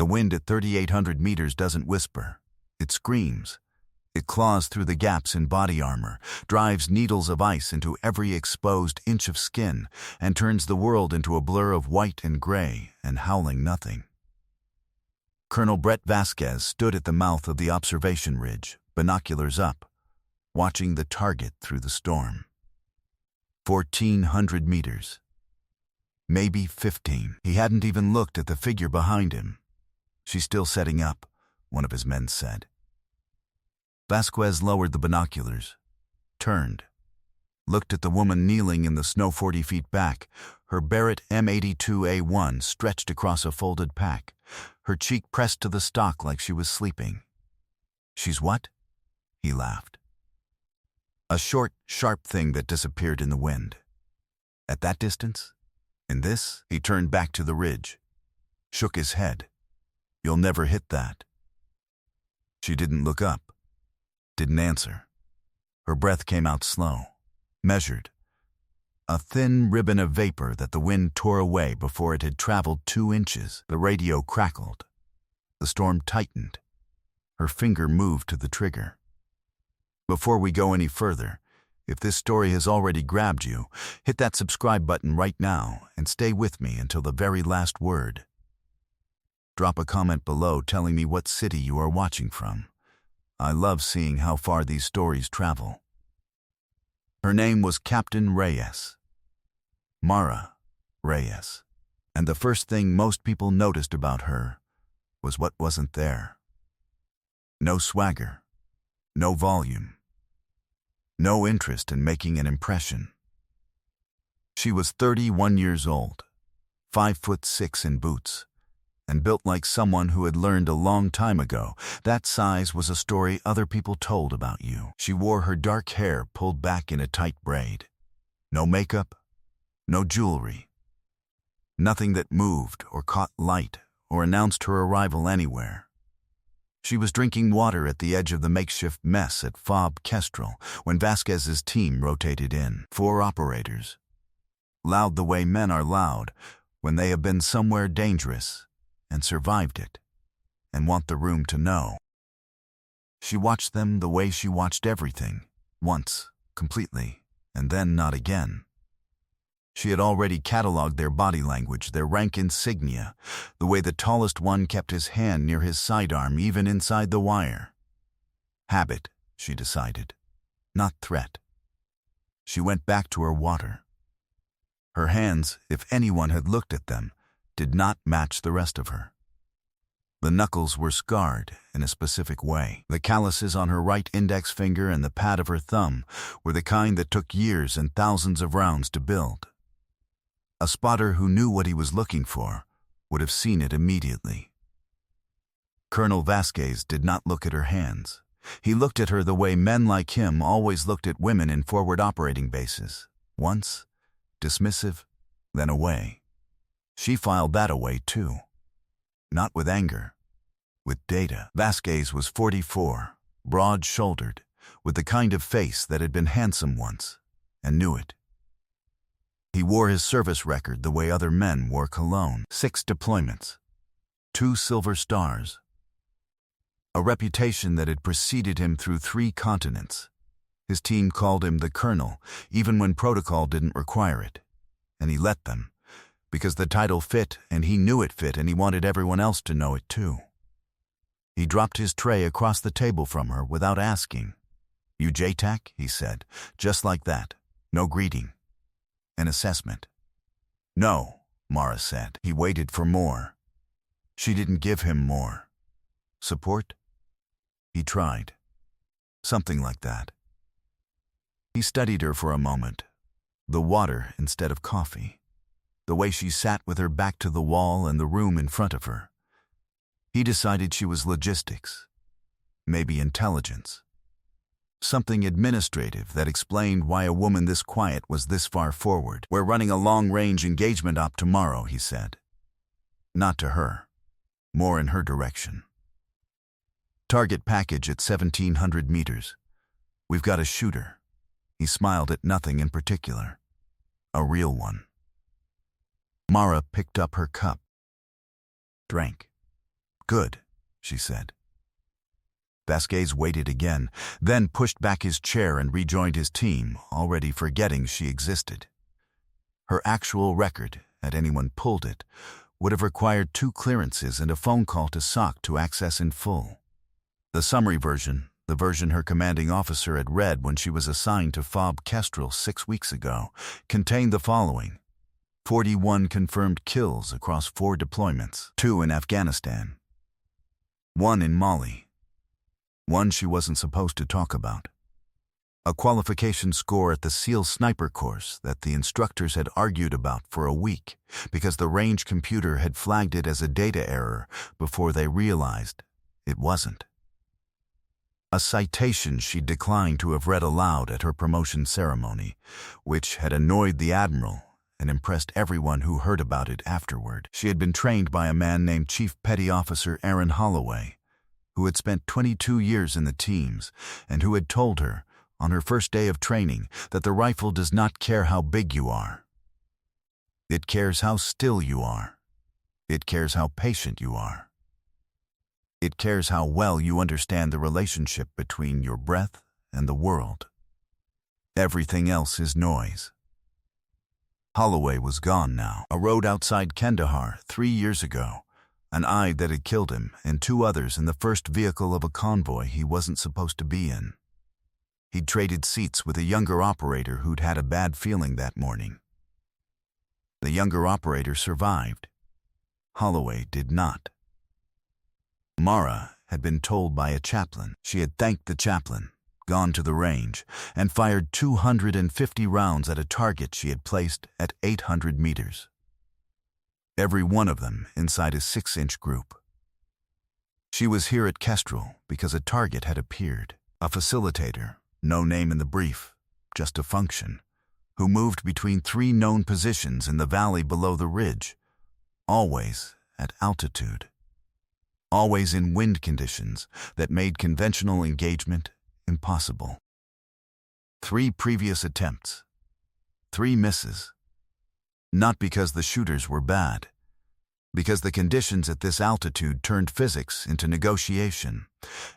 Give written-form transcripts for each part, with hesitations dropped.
The wind at 3,800 meters doesn't whisper. It screams. It claws through the gaps in body armor, drives needles of ice into every exposed inch of skin, and turns the world into a blur of white and gray and howling nothing. Colonel Brett Vasquez stood at the mouth of the observation ridge, binoculars up, watching the target through the storm. 1,400 meters. Maybe 15. He hadn't even looked at the figure behind him. "She's still setting up," one of his men said. Vasquez lowered the binoculars, turned, looked at the woman kneeling in the snow 40 feet back, her Barrett M82A1 stretched across a folded pack, her cheek pressed to the stock like she was sleeping. "She's what?" He laughed. A short, sharp thing that disappeared in the wind. At that distance? In this? He turned back to the ridge, shook his head. "You'll never hit that." She didn't look up. Didn't answer. Her breath came out slow, measured. A thin ribbon of vapor that the wind tore away before it had traveled 2 inches. The radio crackled. The storm tightened. Her finger moved to the trigger. Before we go any further, if this story has already grabbed you, hit that subscribe button right now and stay with me until the very last word. Drop a comment below telling me what city you are watching from. I love seeing how far these stories travel. Her name was Captain Reyes. Mara Reyes. And the first thing most people noticed about her was what wasn't there. No swagger. No volume. No interest in making an impression. She was 31 years old, 5'6" in boots, and built like someone who had learned a long time ago that size was a story other people told about you. She wore her dark hair pulled back in a tight braid. No makeup, no jewelry. Nothing that moved or caught light or announced her arrival anywhere. She was drinking water at the edge of the makeshift mess at FOB Kestrel when Vasquez's team rotated in. 4 operators. Loud the way men are loud when they have been somewhere dangerous and survived it, and want the room to know. She watched them the way she watched everything, once, completely, and then not again. She had already cataloged their body language, their rank insignia, the way the tallest one kept his hand near his sidearm even inside the wire. Habit, she decided, not threat. She went back to her water. Her hands, if anyone had looked at them, did not match the rest of her. The knuckles were scarred in a specific way. The calluses on her right index finger and the pad of her thumb were the kind that took years and thousands of rounds to build. A spotter who knew what he was looking for would have seen it immediately. Colonel Vasquez did not look at her hands. He looked at her the way men like him always looked at women in forward operating bases. Once, dismissive, then away. She filed that away too. Not with anger, with data. Vasquez was 44, broad-shouldered, with the kind of face that had been handsome once, and knew it. He wore his service record the way other men wore cologne. 6 deployments, 2 silver stars. A reputation that had preceded him through 3 continents. His team called him the Colonel, even when protocol didn't require it. And he let them, because the title fit and he knew it fit and he wanted everyone else to know it too. He dropped his tray across the table from her without asking. "You JTAC?" he said, just like that. No greeting. An assessment. "No," Mara said. He waited for more. She didn't give him more. Support? He tried. Something like that. He studied her for a moment. The water instead of coffee. The way she sat with her back to the wall and the room in front of her. He decided she was logistics. Maybe intelligence. Something administrative that explained why a woman this quiet was this far forward. "We're running a long-range engagement op tomorrow," he said. Not to her. More in her direction. "Target package at 1,700 meters. We've got a shooter." He smiled at nothing in particular. A real one. Mara picked up her cup. Drank. Good, she said. Vasquez waited again, then pushed back his chair and rejoined his team, already forgetting she existed. Her actual record, had anyone pulled it, would have required 2 clearances and a phone call to SOC to access in full. The summary version, the version her commanding officer had read when she was assigned to FOB Kestrel 6 weeks ago, contained the following: 41 confirmed kills across 4 deployments, 2 in Afghanistan, 1 in Mali, 1 she wasn't supposed to talk about, a qualification score at the SEAL sniper course that the instructors had argued about for a week because the range computer had flagged it as a data error before they realized it wasn't. A citation she declined to have read aloud at her promotion ceremony, which had annoyed the admiral and impressed everyone who heard about it afterward. She had been trained by a man named Chief Petty Officer Aaron Holloway, who had spent 22 years in the teams and who had told her, on her first day of training, that the rifle does not care how big you are. It cares how still you are. It cares how patient you are. It cares how well you understand the relationship between your breath and the world. Everything else is noise. Holloway was gone now. A road outside Kandahar 3 years ago, an eye that had killed him, and 2 others in the first vehicle of a convoy he wasn't supposed to be in. He'd traded seats with a younger operator who'd had a bad feeling that morning. The younger operator survived. Holloway did not. Mara had been told by a chaplain. She had thanked the chaplain, gone to the range, and fired 250 rounds at a target she had placed at 800 meters. Every one of them inside a 6-inch group. She was here at Kestrel because a target had appeared, a facilitator, no name in the brief, just a function, who moved between 3 known positions in the valley below the ridge, always at altitude, always in wind conditions that made conventional engagement impossible. 3 previous attempts, 3 misses. Not because the shooters were bad, because the conditions at this altitude turned physics into negotiation,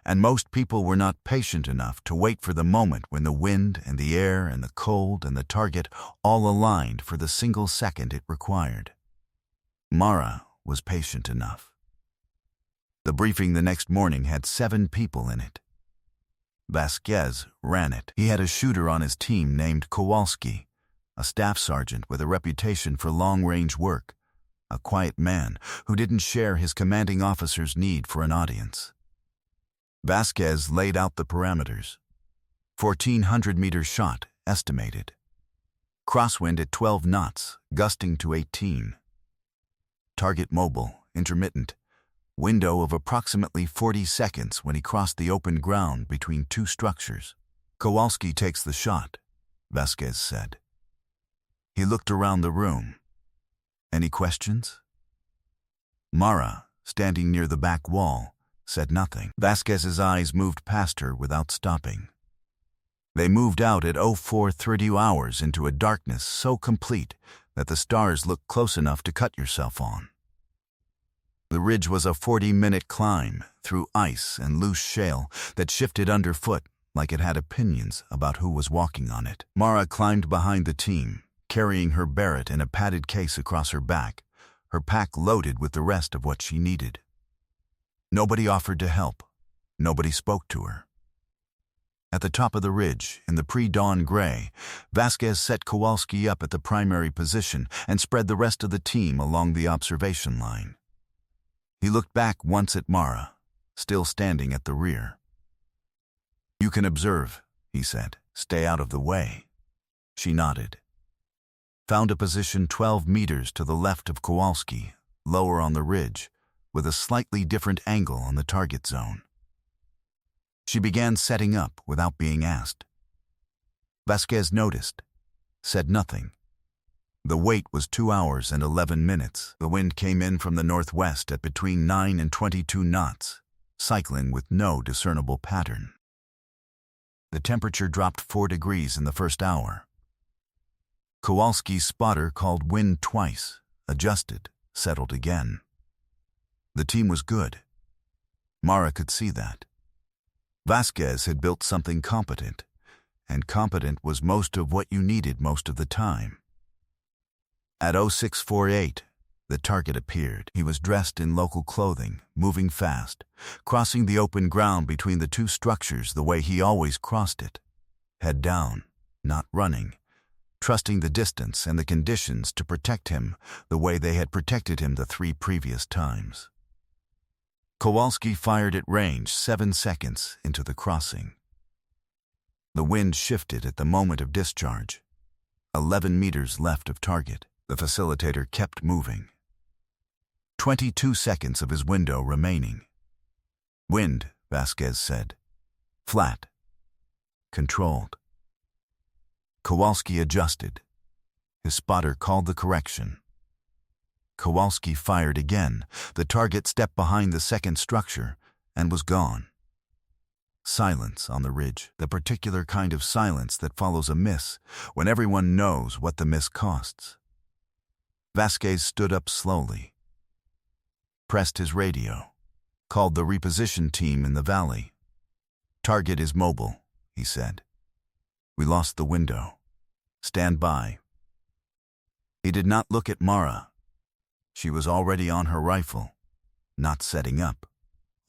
and most people were not patient enough to wait for the moment when the wind and the air and the cold and the target all aligned for the single second it required. Mara was patient enough. The briefing the next morning had 7 people in it. Vasquez ran it. He had a shooter on his team named Kowalski, a staff sergeant with a reputation for long-range work, a quiet man who didn't share his commanding officer's need for an audience. Vasquez laid out the parameters. 1,400-meter shot, estimated. Crosswind at 12 knots, gusting to 18. Target mobile, intermittent. Window of approximately 40 seconds when he crossed the open ground between 2 structures. Kowalski takes the shot, Vasquez said. He looked around the room. Any questions? Mara, standing near the back wall, said nothing. Vasquez's eyes moved past her without stopping. They moved out at 0430 hours into a darkness so complete that the stars looked close enough to cut yourself on. The ridge was a 40-minute climb through ice and loose shale that shifted underfoot like it had opinions about who was walking on it. Mara climbed behind the team, carrying her Barrett in a padded case across her back, her pack loaded with the rest of what she needed. Nobody offered to help. Nobody spoke to her. At the top of the ridge, in the pre-dawn gray, Vasquez set Kowalski up at the primary position and spread the rest of the team along the observation line. He looked back once at Mara, still standing at the rear. "You can observe," he said. "Stay out of the way." She nodded. Found a position 12 meters to the left of Kowalski, lower on the ridge, with a slightly different angle on the target zone. She began setting up without being asked. Vasquez noticed, said nothing. The wait was 2 hours and 11 minutes. The wind came in from the northwest at between 9 and 22 knots, cycling with no discernible pattern. The temperature dropped 4 degrees in the first hour. Kowalski's spotter called wind twice, adjusted, settled again. The team was good, Mara could see that. Vasquez had built something competent, and competent was most of what you needed most of the time. At 0648, the target appeared. He was dressed in local clothing, moving fast, crossing the open ground between the two structures the way he always crossed it. Head down, not running, trusting the distance and the conditions to protect him the way they had protected him the 3 previous times. Kowalski fired at range 7 seconds into the crossing. The wind shifted at the moment of discharge. 11 meters left of target. The facilitator kept moving. 22 seconds of his window remaining. Wind, Vasquez said. Flat. Controlled. Kowalski adjusted. His spotter called the correction. Kowalski fired again. The target stepped behind the second structure and was gone. Silence on the ridge, the particular kind of silence that follows a miss when everyone knows what the miss costs. Vasquez stood up slowly, pressed his radio, called the reposition team in the valley. Target is mobile, he said. We lost the window. Stand by. He did not look at Mara. She was already on her rifle, not setting up,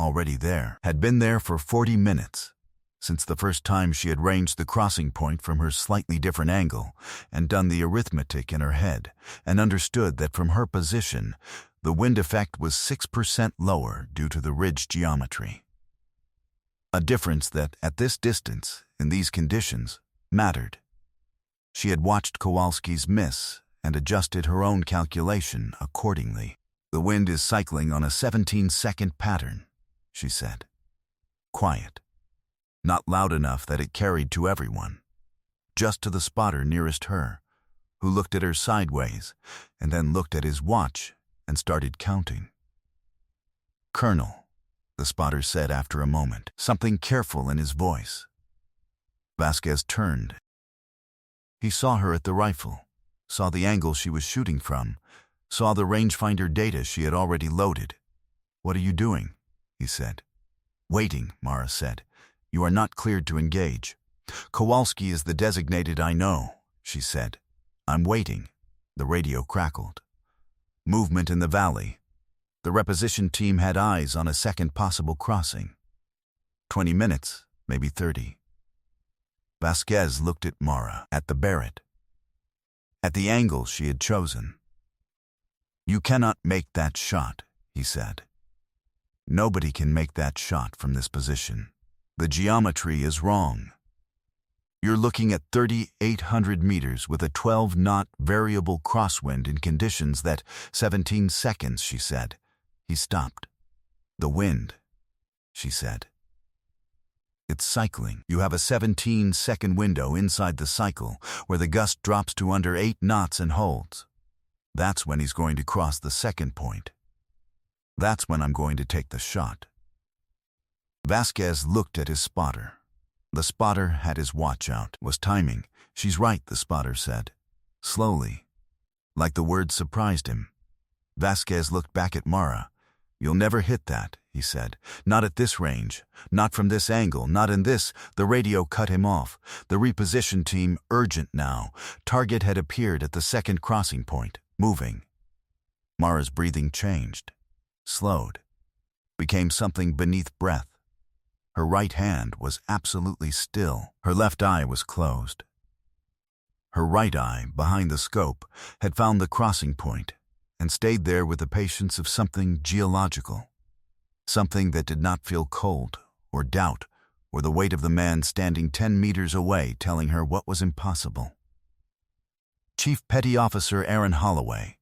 already there, had been there for 40 minutes, since the first time she had ranged the crossing point from her slightly different angle and done the arithmetic in her head and understood that from her position, the wind effect was 6% lower due to the ridge geometry. A difference that, at this distance, in these conditions, mattered. She had watched Kowalski's miss and adjusted her own calculation accordingly. The wind is cycling on a 17-second pattern, she said. Quiet. Not loud enough that it carried to everyone. Just to the spotter nearest her, who looked at her sideways and then looked at his watch and started counting. Colonel, the spotter said after a moment, something careful in his voice. Vasquez turned. He saw her at the rifle, saw the angle she was shooting from, saw the rangefinder data she had already loaded. What are you doing? He said. Waiting, Mara said. You are not cleared to engage. Kowalski is the designated I know, she said. I'm waiting. The radio crackled. Movement in the valley. The reposition team had eyes on a second possible crossing. 20 minutes, maybe 30. Vasquez looked at Mara, at the Barrett, at the angle she had chosen. You cannot make that shot, he said. Nobody can make that shot from this position. The geometry is wrong. You're looking at 3,800 meters with a 12-knot variable crosswind in conditions that 17 seconds, she said. He stopped. The wind, she said. It's cycling. You have a 17-second window inside the cycle where the gust drops to under 8 knots and holds. That's when he's going to cross the second point. That's when I'm going to take the shot. Vasquez looked at his spotter. The spotter had his watch out, was timing. She's right, the spotter said. Slowly. Like the words surprised him. Vasquez looked back at Mara. You'll never hit that, he said. Not at this range. Not from this angle. Not in this. The radio cut him off. The reposition team, urgent now. Target had appeared at the second crossing point, moving. Mara's breathing changed. Slowed. Became something beneath breath. Her right hand was absolutely still. Her left eye was closed. Her right eye, behind the scope, had found the crossing point and stayed there with the patience of something geological. Something that did not feel cold or doubt or the weight of the man standing 10 meters away telling her what was impossible. Chief Petty Officer Aaron Holloway,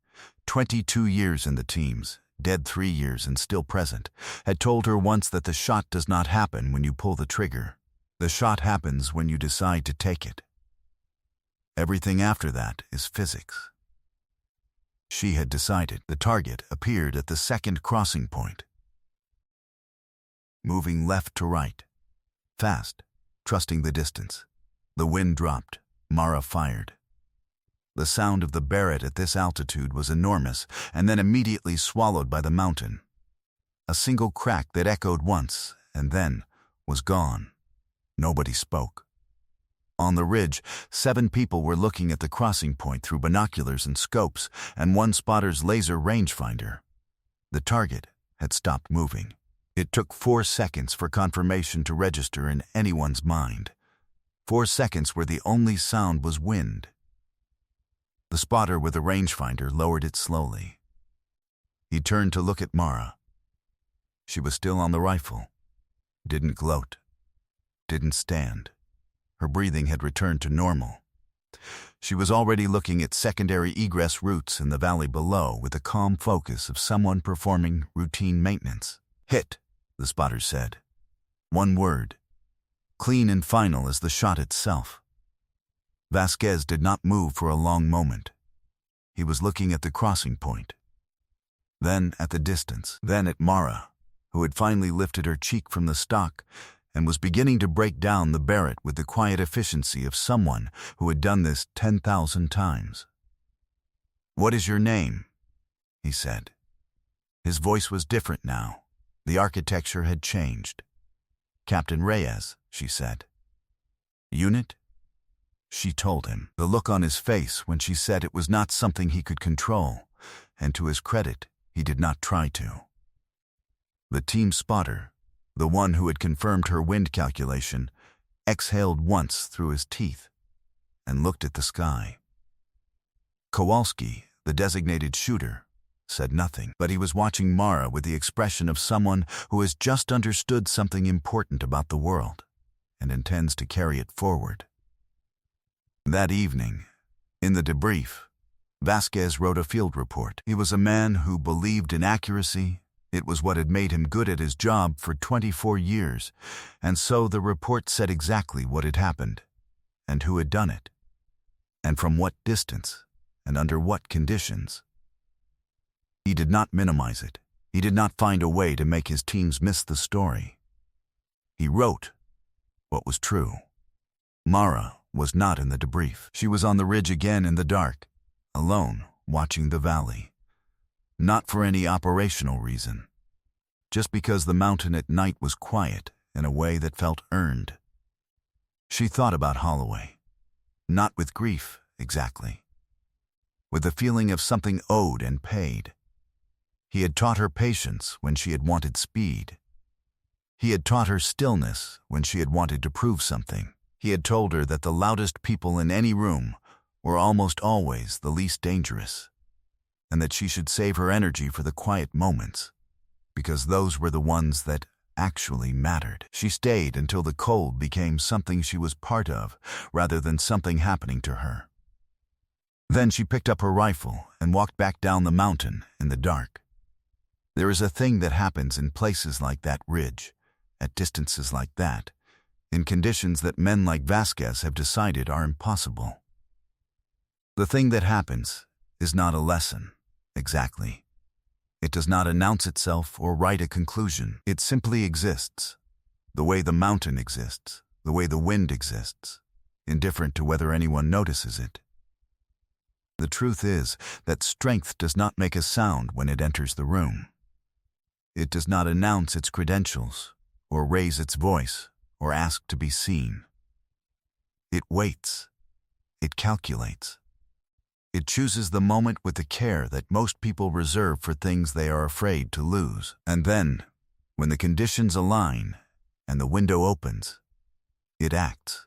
22 years in the teams, dead 3 years and still present, had told her once that the shot does not happen when you pull the trigger. The shot happens when you decide to take it. Everything after that is physics. She had decided. The target appeared at the second crossing point. Moving left to right. Fast, trusting the distance. The wind dropped. Mara fired. The sound of the Barrett at this altitude was enormous and then immediately swallowed by the mountain. a single crack that echoed once and then was gone. Nobody spoke. On the ridge, 7 people were looking at the crossing point through binoculars and scopes and one spotter's laser rangefinder. The target had stopped moving. It took 4 seconds for confirmation to register in anyone's mind. 4 seconds where the only sound was wind. The spotter with the rangefinder lowered it slowly. He turned to look at Mara. She was still on the rifle. Didn't gloat. Didn't stand. Her breathing had returned to normal. She was already looking at secondary egress routes in the valley below with the calm focus of someone performing routine maintenance. "Hit," the spotter said. One word. Clean and final as the shot itself. Vasquez did not move for a long moment. He was looking at the crossing point. Then at the distance. Then at Mara, who had finally lifted her cheek from the stock and was beginning to break down the Barrett with the quiet efficiency of someone who had done this 10,000 times. "What is your name?" he said. His voice was different now. The architecture had changed. "Captain Reyes," she said. "Unit?" She told him. The look on his face when she said it was not something he could control, and to his credit, he did not try to. The team spotter, the one who had confirmed her wind calculation, exhaled once through his teeth and looked at the sky. Kowalski, the designated shooter, said nothing, but he was watching Mara with the expression of someone who has just understood something important about the world and intends to carry it forward. That evening, in the debrief, Vasquez wrote a field report. He was a man who believed in accuracy. It was what had made him good at his job for 24 years, and so the report said exactly what had happened, and who had done it, and from what distance, and under what conditions. He did not minimize it. He did not find a way to make his teams miss the story. He wrote what was true. Mara was not in the debrief. She was on the ridge again in the dark, alone, watching the valley. Not for any operational reason. Just because the mountain at night was quiet in a way that felt earned. She thought about Holloway. Not with grief, exactly. With the feeling of something owed and paid. He had taught her patience when she had wanted speed. He had taught her stillness when she had wanted to prove something. He had told her that the loudest people in any room were almost always the least dangerous, and that she should save her energy for the quiet moments, because those were the ones that actually mattered. She stayed until the cold became something she was part of, rather than something happening to her. Then she picked up her rifle and walked back down the mountain in the dark. There is a thing that happens in places like that ridge, at distances like that, in conditions that men like Vasquez have decided are impossible. The thing that happens is not a lesson. Exactly. It does not announce itself or write a conclusion. It simply exists, the way the mountain exists, the way the wind exists, indifferent to whether anyone notices it. The truth is that strength does not make a sound when it enters the room. It does not announce its credentials, or raise its voice, or ask to be seen. It waits. It calculates. It chooses the moment with the care that most people reserve for things they are afraid to lose. And then, when the conditions align and the window opens, it acts.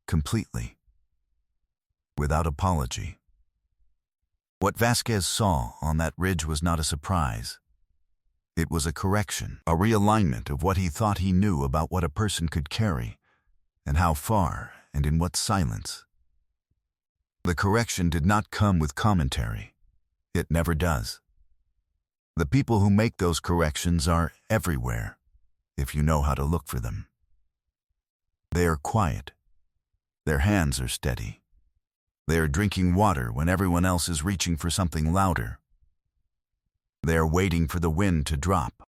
Completely. Without apology. What Vasquez saw on that ridge was not a surprise. It was a correction, a realignment of what he thought he knew about what a person could carry, and how far, and in what silence. The correction did not come with commentary. It never does. The people who make those corrections are everywhere, if you know how to look for them. They are quiet. Their hands are steady. They are drinking water when everyone else is reaching for something louder. They are waiting for the wind to drop,